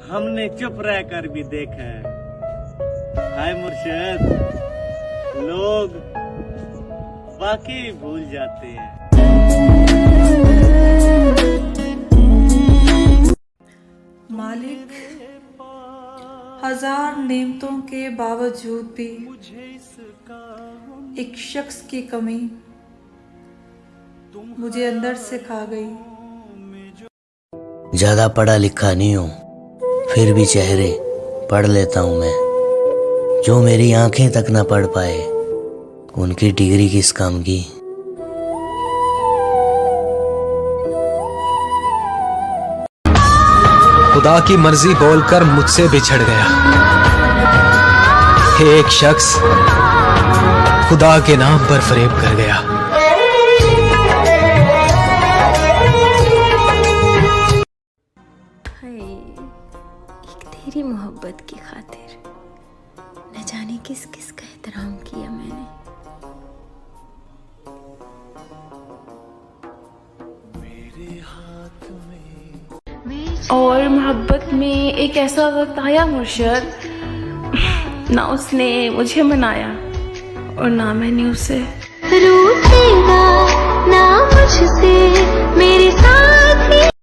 हमने चुप रहकर भी देखा है। हाय मुर्शिद, लोग वाकई भूल जाते हैं। मालिक, हजार नेमतों के बावजूद भी एक शख्स की कमी मुझे अंदर से खा गई। ज्यादा पढ़ा लिखा नहीं हूँ, फिर भी चेहरे पढ़ लेता हूँ मैं। जो मेरी आंखें तक ना पढ़ पाए, उनकी डिग्री किस काम की। खुदा की मर्जी बोलकर मुझसे बिछड़ गया। एक शख्स खुदा के नाम पर फरेब कर गया। एक तेरी मोहब्बत की खातिर न जाने किस किस का एहतराम किया मैंने। और मोहब्बत में एक ऐसा वक्त आया मुर्शद, ना उसने मुझे मनाया और ना मैंने उसे। रूठेगा ना मुझसे मेरे साथ ही